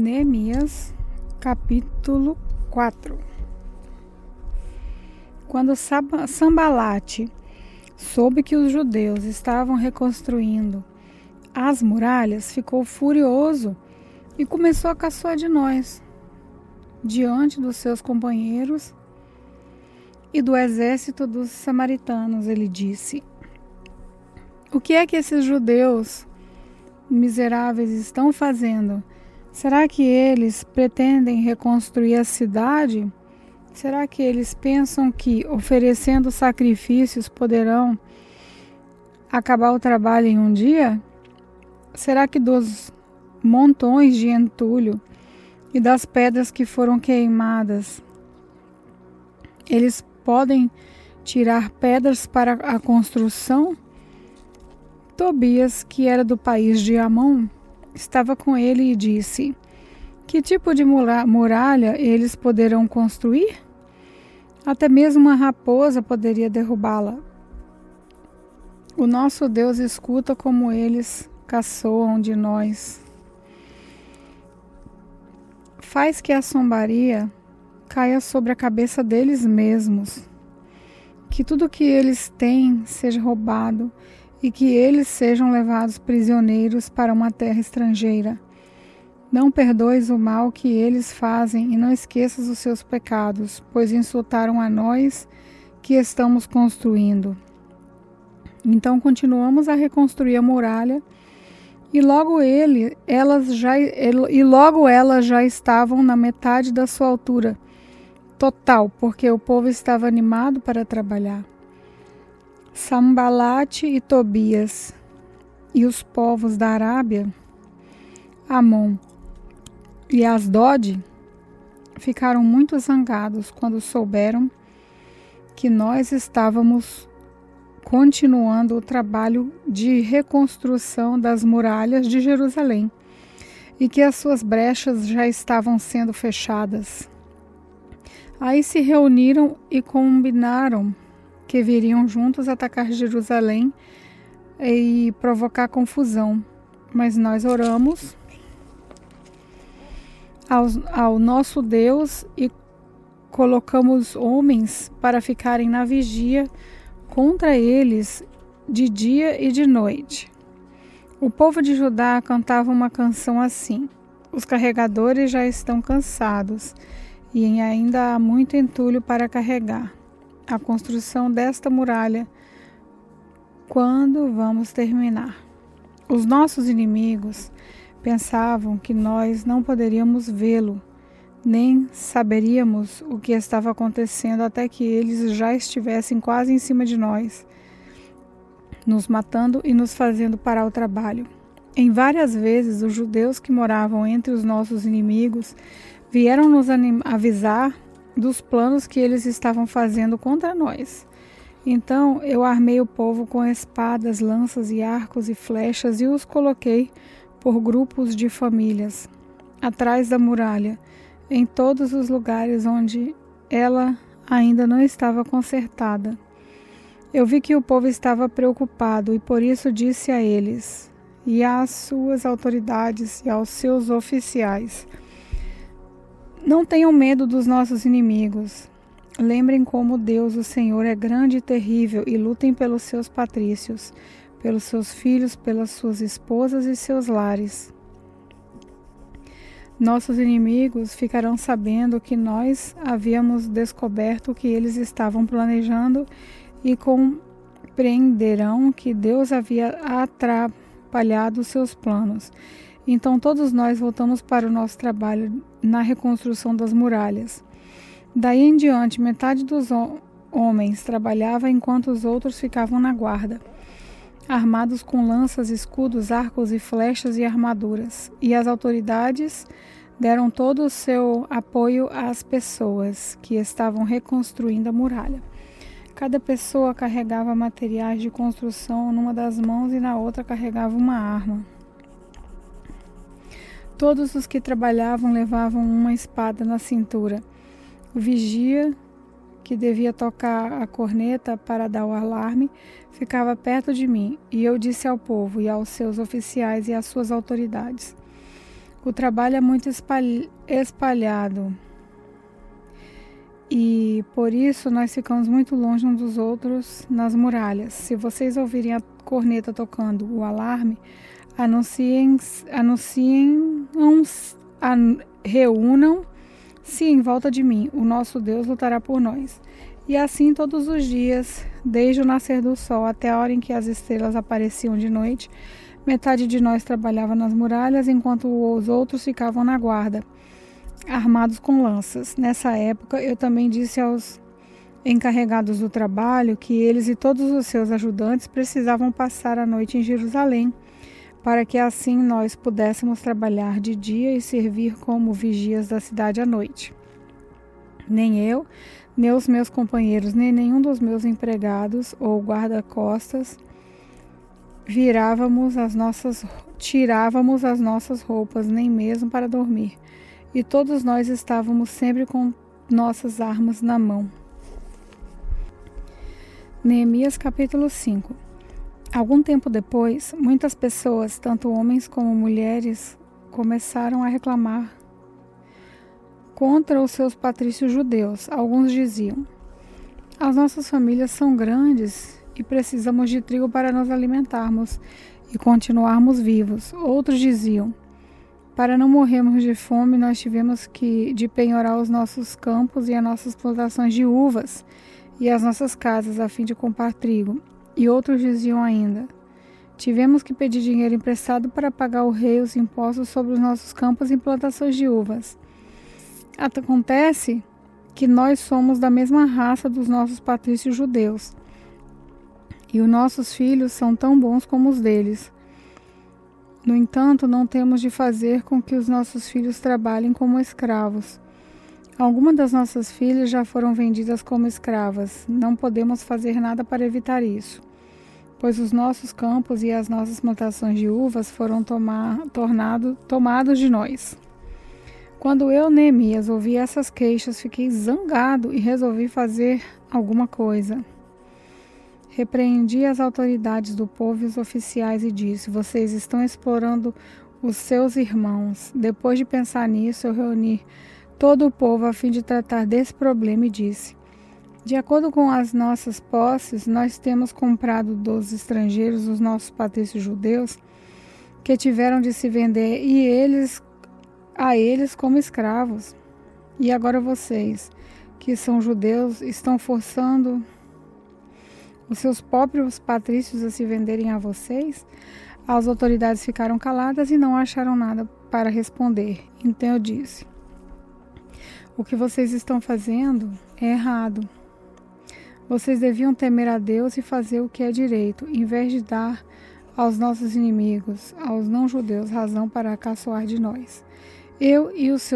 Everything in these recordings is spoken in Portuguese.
Neemias, capítulo 4. Quando Sambalate soube que os judeus estavam reconstruindo as muralhas, ficou furioso e começou a caçoar de nós, diante dos seus companheiros e do exército dos samaritanos. Ele disse: "O que é que esses judeus miseráveis estão fazendo? Será que eles pretendem reconstruir a cidade? Será que eles pensam que, oferecendo sacrifícios, poderão acabar o trabalho em um dia? Será que dos montões de entulho e das pedras que foram queimadas, eles podem tirar pedras para a construção?" Tobias, que era do país de Amon, estava com ele e disse: "Que tipo de muralha eles poderão construir? Até mesmo uma raposa poderia derrubá-la. O nosso Deus escuta como eles caçoam de nós. Faz que a zombaria caia sobre a cabeça deles mesmos. Que tudo que eles têm seja roubado e que eles sejam levados prisioneiros para uma terra estrangeira. Não perdoes o mal que eles fazem e não esqueças os seus pecados, pois insultaram a nós que estamos construindo." Então continuamos a reconstruir a muralha e logo elas já estavam na metade da sua altura total, porque o povo estava animado para trabalhar. Sambalate e Tobias e os povos da Arábia, Amon e Asdod ficaram muito zangados quando souberam que nós estávamos continuando o trabalho de reconstrução das muralhas de Jerusalém e que as suas brechas já estavam sendo fechadas. Aí se reuniram e combinaram que viriam juntos atacar Jerusalém e provocar confusão. Mas nós oramos ao nosso Deus e colocamos homens para ficarem na vigia contra eles de dia e de noite. O povo de Judá cantava uma canção assim: "Os carregadores já estão cansados e ainda há muito entulho para carregar. A construção desta muralha, quando vamos terminar?" Os nossos inimigos pensavam que nós não poderíamos vê-lo, nem saberíamos o que estava acontecendo até que eles já estivessem quase em cima de nós, nos matando e nos fazendo parar o trabalho. Em várias vezes, os judeus que moravam entre os nossos inimigos vieram nos avisar dos planos que eles estavam fazendo contra nós. Então eu armei o povo com espadas, lanças e arcos e flechas e os coloquei por grupos de famílias atrás da muralha, em todos os lugares onde ela ainda não estava consertada. Eu vi que o povo estava preocupado e por isso disse a eles e às suas autoridades e aos seus oficiais: "Não tenham medo dos nossos inimigos. Lembrem como Deus, o Senhor, é grande e terrível e lutem pelos seus patrícios, pelos seus filhos, pelas suas esposas e seus lares. Nossos inimigos ficarão sabendo que nós havíamos descoberto o que eles estavam planejando e compreenderão que Deus havia atrapalhado seus planos. Então todos nós voltamos para o nosso trabalho na reconstrução das muralhas. Daí em diante, metade dos homens trabalhava enquanto os outros ficavam na guarda, armados com lanças, escudos, arcos e flechas e armaduras. E as autoridades deram todo o seu apoio às pessoas que estavam reconstruindo a muralha. Cada pessoa carregava materiais de construção numa das mãos e na outra carregava uma arma. Todos os que trabalhavam levavam uma espada na cintura. O vigia, que devia tocar a corneta para dar o alarme, ficava perto de mim, e eu disse ao povo e aos seus oficiais e às suas autoridades: O trabalho é muito espalhado e por isso nós ficamos muito longe uns dos outros nas muralhas. Se vocês ouvirem a corneta tocando o alarme, reúnam-se em volta de mim. O nosso Deus lutará por nós. E assim todos os dias, desde o nascer do sol até a hora em que as estrelas apareciam de noite, metade de nós trabalhava nas muralhas, enquanto os outros ficavam na guarda, armados com lanças. Nessa época, eu também disse aos encarregados do trabalho que eles e todos os seus ajudantes precisavam passar a noite em Jerusalém, para que assim nós pudéssemos trabalhar de dia e servir como vigias da cidade à noite. Nem eu, nem os meus companheiros, nem nenhum dos meus empregados ou guarda-costas tirávamos as nossas roupas, nem mesmo para dormir. E todos nós estávamos sempre com nossas armas na mão. Neemias capítulo 5. Algum tempo depois, muitas pessoas, tanto homens como mulheres, começaram a reclamar contra os seus patrícios judeus. Alguns diziam: as nossas famílias são grandes e precisamos de trigo para nos alimentarmos e continuarmos vivos. Outros diziam: para não morrermos de fome, nós tivemos de penhorar os nossos campos e as nossas plantações de uvas e as nossas casas a fim de comprar trigo. E outros diziam ainda: tivemos que pedir dinheiro emprestado para pagar o rei os impostos sobre os nossos campos e plantações de uvas. Acontece que nós somos da mesma raça dos nossos patrícios judeus, e os nossos filhos são tão bons como os deles. No entanto, não temos de fazer com que os nossos filhos trabalhem como escravos. Algumas das nossas filhas já foram vendidas como escravas. Não podemos fazer nada para evitar isso, pois os nossos campos e as nossas plantações de uvas foram tomados de nós. Quando eu, Neemias, ouvi essas queixas, fiquei zangado e resolvi fazer alguma coisa. Repreendi as autoridades do povo e os oficiais e disse: vocês estão explorando os seus irmãos. Depois de pensar nisso, eu reuni todo o povo a fim de tratar desse problema e disse: de acordo com as nossas posses, nós temos comprado dos estrangeiros os nossos patrícios judeus que tiveram de se vender a eles como escravos. E agora vocês, que são judeus, estão forçando os seus próprios patrícios a se venderem a vocês? As autoridades ficaram caladas e não acharam nada para responder. Então eu disse: o que vocês estão fazendo é errado. Vocês deviam temer a Deus e fazer o que é direito, em vez de dar aos nossos inimigos, aos não-judeus, razão para caçoar de nós. Eu e os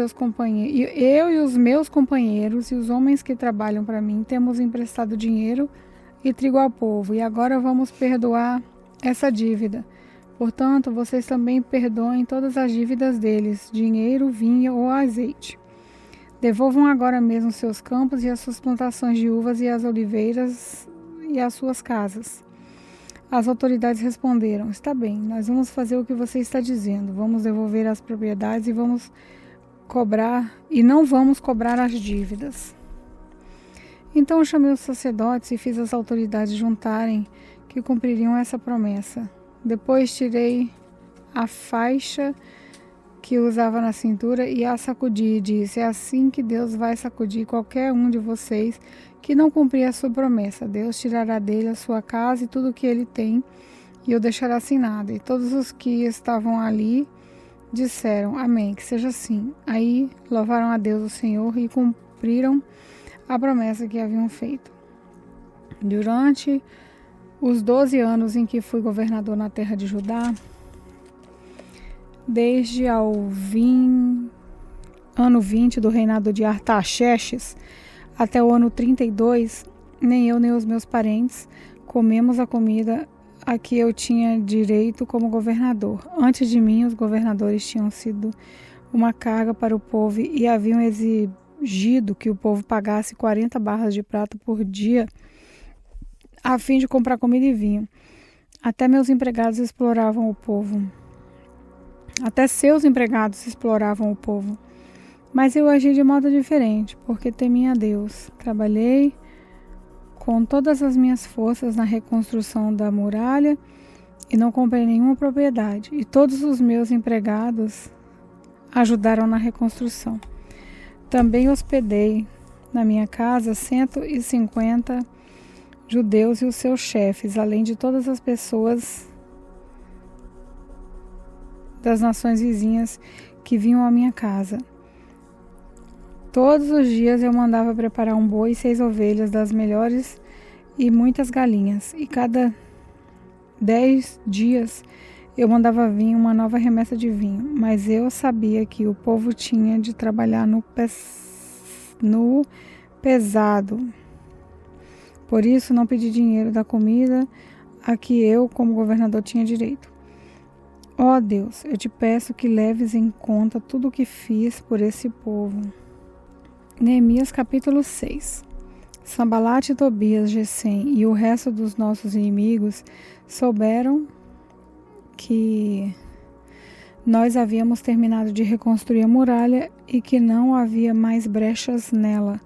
meus companheiros e os homens que trabalham para mim temos emprestado dinheiro e trigo ao povo, e agora vamos perdoar essa dívida. Portanto, vocês também perdoem todas as dívidas deles, dinheiro, vinho ou azeite. Devolvam agora mesmo seus campos e as suas plantações de uvas e as oliveiras e as suas casas. As autoridades responderam: está bem, nós vamos fazer o que você está dizendo. Vamos devolver as propriedades e não vamos cobrar as dívidas. Então eu chamei os sacerdotes e fiz as autoridades juntarem que cumpririam essa promessa. Depois tirei a faixa que usava na cintura e a sacudi e disse: é assim que Deus vai sacudir qualquer um de vocês que não cumprir a sua promessa. Deus tirará dele a sua casa e tudo o que ele tem, e o deixará sem nada. E todos os que estavam ali disseram: amém, que seja assim. Aí louvaram a Deus, o Senhor, e cumpriram a promessa que haviam feito. Durante os 12 anos em que fui governador na terra de Judá, desde ao ano 20 do reinado de Artaxerxes até o ano 32, nem eu nem os meus parentes comemos a comida a que eu tinha direito como governador. Antes de mim, os governadores tinham sido uma carga para o povo e haviam exigido que o povo pagasse 40 barras de prata por dia a fim de comprar comida e vinho. Até meus empregados exploravam o povo. Até seus empregados exploravam o povo. Mas eu agi de modo diferente, porque temia a Deus. Trabalhei com todas as minhas forças na reconstrução da muralha e não comprei nenhuma propriedade. E todos os meus empregados ajudaram na reconstrução. Também hospedei na minha casa 150 judeus e os seus chefes, além de todas as pessoas das nações vizinhas que vinham à minha casa. Todos os dias eu mandava preparar um boi e 6 ovelhas das melhores e muitas galinhas. E cada 10 dias eu mandava vir uma nova remessa de vinho. Mas eu sabia que o povo tinha de trabalhar no pesado. Por isso não pedi dinheiro da comida a que eu, como governador, tinha direito. Ó Deus, eu te peço que leves em conta tudo o que fiz por esse povo. Neemias capítulo 6. Sambalate, Tobias, Gesem e o resto dos nossos inimigos souberam que nós havíamos terminado de reconstruir a muralha e que não havia mais brechas nela,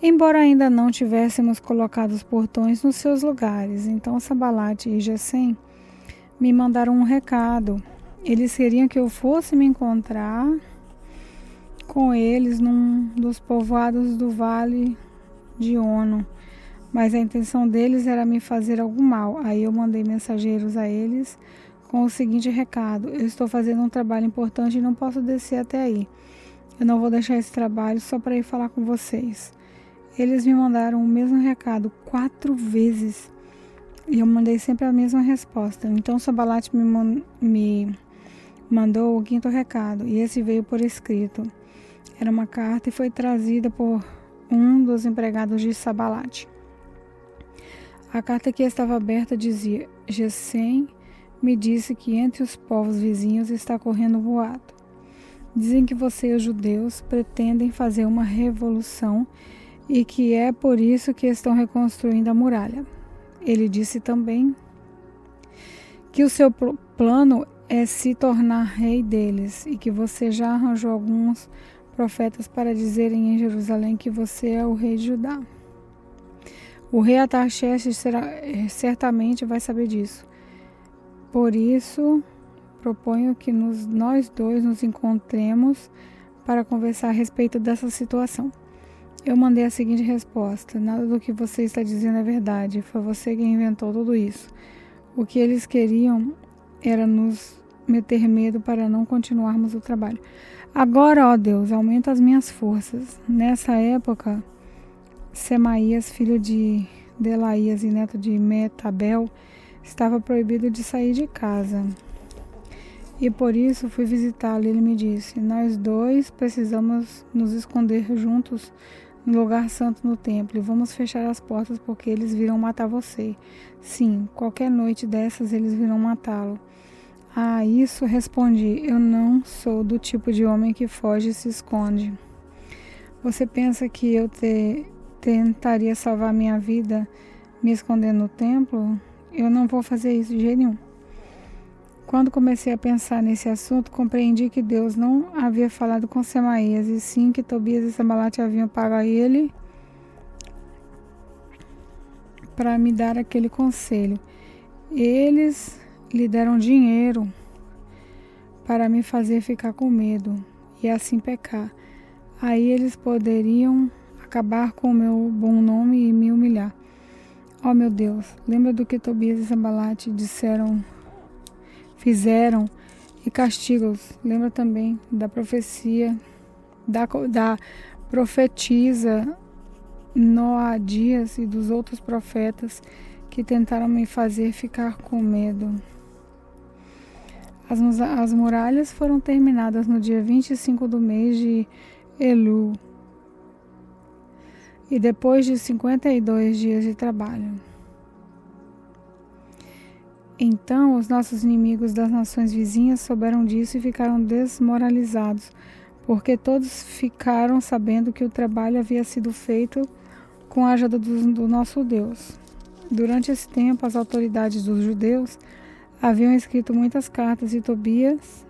embora ainda não tivéssemos colocado os portões nos seus lugares. Então Sambalate e Gesem me mandaram um recado. Eles queriam que eu fosse me encontrar com eles num dos povoados do Vale de Ono, mas a intenção deles era me fazer algum mal. Aí eu mandei mensageiros a eles com o seguinte recado: eu estou fazendo um trabalho importante e não posso descer até aí. Eu não vou deixar esse trabalho só para ir falar com vocês. Eles me mandaram o mesmo recado 4 vezes e eu mandei sempre a mesma resposta. Então Sambalate me mandou o 5º recado e esse veio por escrito. Era uma carta e foi trazida por um dos empregados de Sambalate. A carta que estava aberta dizia: Gesem me disse que entre os povos vizinhos está correndo um boato. Dizem que você, os judeus, pretendem fazer uma revolução e que é por isso que estão reconstruindo a muralha. Ele disse também que o seu plano é se tornar rei deles e que você já arranjou alguns profetas para dizerem em Jerusalém que você é o rei de Judá. O rei Artaxerxes certamente vai saber disso. Por isso, proponho que nós dois nos encontremos para conversar a respeito dessa situação. Eu mandei a seguinte resposta: nada do que você está dizendo é verdade. Foi você quem inventou tudo isso. O que eles queriam era nos meter medo para não continuarmos o trabalho. Agora, ó Deus, aumenta as minhas forças. Nessa época, Semaías, filho de Delaías e neto de Metabel, estava proibido de sair de casa. E por isso fui visitá-lo. Ele me disse: nós dois precisamos nos esconder juntos no lugar santo no templo e vamos fechar as portas porque eles virão matar você. Sim, qualquer noite dessas eles virão matá-lo. A isso respondi: eu não sou do tipo de homem que foge e se esconde. Você pensa que eu tentaria salvar minha vida me escondendo no templo? Eu não vou fazer isso de jeito nenhum. Quando comecei a pensar nesse assunto, compreendi que Deus não havia falado com Semaías, e sim que Tobias e Sambalate haviam pago a ele para me dar aquele conselho. Eles lhe deram dinheiro para me fazer ficar com medo e assim pecar. Aí eles poderiam acabar com o meu bom nome e me humilhar. Oh meu Deus, lembra do que Tobias e Sambalate fizeram e castiga-os. Lembra também da profecia, da profetisa Noadias e dos outros profetas que tentaram me fazer ficar com medo. As muralhas foram terminadas no dia 25 do mês de Elul e depois de 52 dias de trabalho. Então os nossos inimigos das nações vizinhas souberam disso e ficaram desmoralizados, porque todos ficaram sabendo que o trabalho havia sido feito com a ajuda do nosso Deus. Durante esse tempo, as autoridades dos judeus haviam escrito muitas cartas e Tobias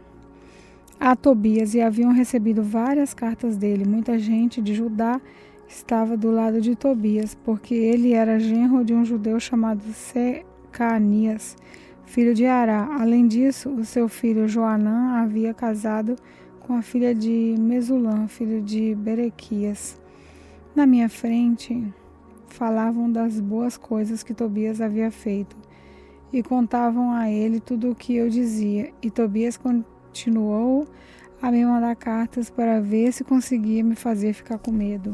a Tobias e haviam recebido várias cartas dele. Muita gente de Judá estava do lado de Tobias, porque ele era genro de um judeu chamado Secanias, filho de Ará. Além disso, o seu filho Joanã havia casado com a filha de Mesulã, filho de Berequias. Na minha frente, falavam das boas coisas que Tobias havia feito e contavam a ele tudo o que eu dizia. E Tobias continuou a me mandar cartas para ver se conseguia me fazer ficar com medo.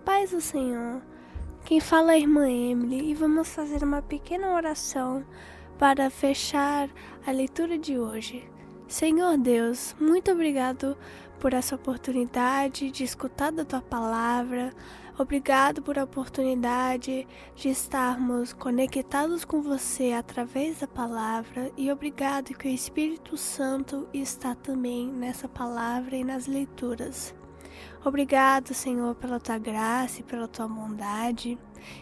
Paz do Senhor, quem fala é a irmã Emily e vamos fazer uma pequena oração para fechar a leitura de hoje. Senhor Deus, muito obrigado por essa oportunidade de escutar da Tua Palavra, obrigado por a oportunidade de estarmos conectados com Você através da Palavra e obrigado que o Espírito Santo está também nessa Palavra e nas leituras. Obrigado, Senhor, pela Tua graça e pela Tua bondade,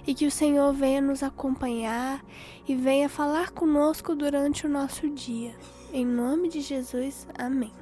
e que o Senhor venha nos acompanhar e venha falar conosco durante o nosso dia. Em nome de Jesus, amém.